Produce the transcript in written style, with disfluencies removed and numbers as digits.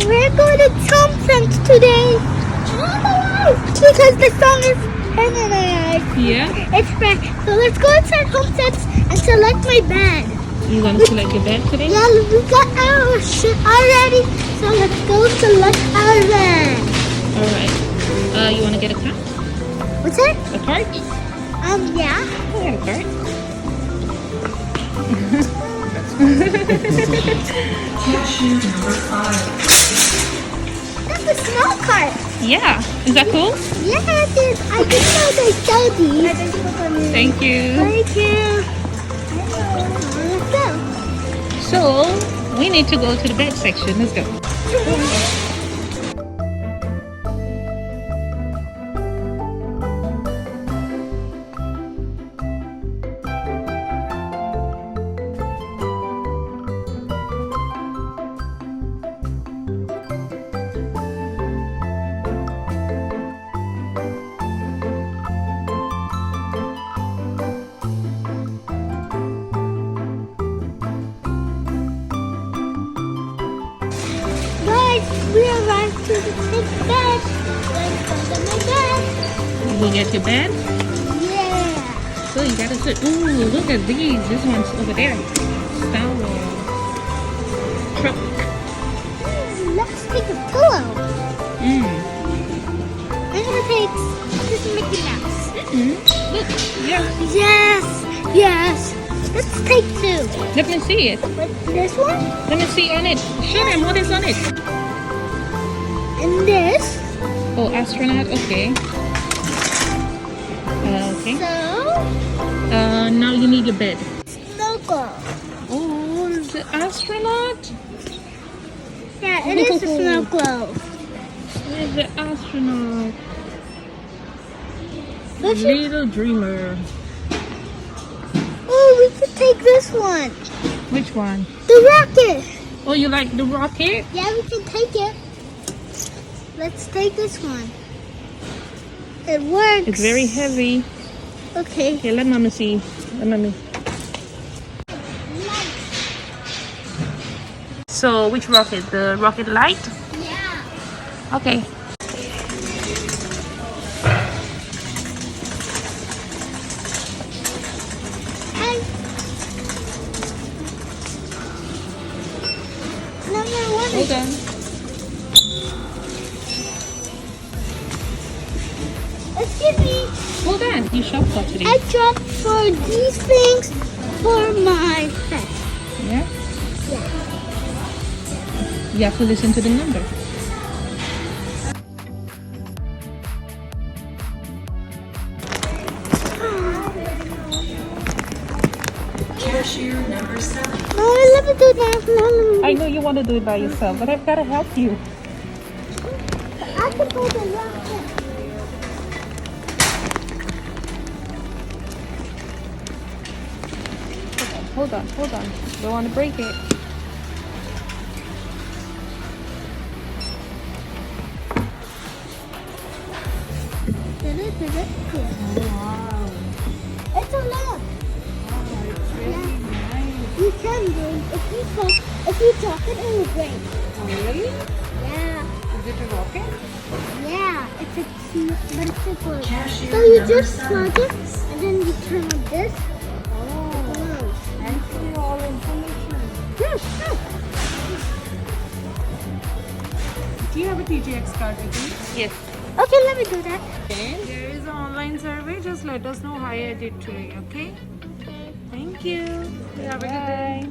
We're going to Homesense today. Because the song is Astronaut. Yeah. It's fresh. So let's go inside Homesense and select my bed. You gonna select your bed today? Yeah, we got our shit already. So let's go select our bed. Alright. You wanna get a cart? What's that? A cart? Yeah. I got a cart. That's a small cart. Yeah. Is that cool? Yeah, it is. I didn't know they sell these. Thank you. Thank you. Let's go. So, we need to go to the bed section. Let's go. We arrived to the big bed. Let's go to my bed. You gonna get your bed? Yeah. So you gotta sit. Ooh, look at these. This one's over there. Star Wars. Truck. Let's take a pillow. I'm gonna take this Mickey Mouse. Look. Yeah. Yes. Yes. Let's take two. Let me see it. Wait, this one Let me see on it. Show them what is on it. and this. Oh, astronaut. Okay. Okay. So Now you need your bed. snuggle. Oh, the astronaut. Yeah, it is a snuggle. Where's the astronaut? Let's Little dreamer. Oh, we could take this one. Which one? The rocket. Oh, you like the rocket? Yeah, we can take it. Let's take this one. It works. It's very heavy. Okay. Okay, let mommy see. Let mommy. So, which rocket? The rocket light? Yeah. Okay. And number one. Hold on. Excuse me. Hold on. You shop for today. I dropped for these things for my pet. Yeah? Yeah. You have to listen to the number. Cashier number 7. No, let me do that. No. I know you want to do it by yourself, but I've got to help you. I can hold the rocket. Hold on. Don't want to break it. Wow. It's a lamp. You can do it. If you drop it, it will break. Oh, really? Yeah. Is it a rocket? Yeah. But it's a good. Cashier So you number just 7. plug it and then you turn on this. Oh, thanks for all information. Yes. Do you have a TJX card with you? Yes. Okay, let me do that. Okay. There is an online survey. Just let us know how you did today, okay? Thank you. Have a good day.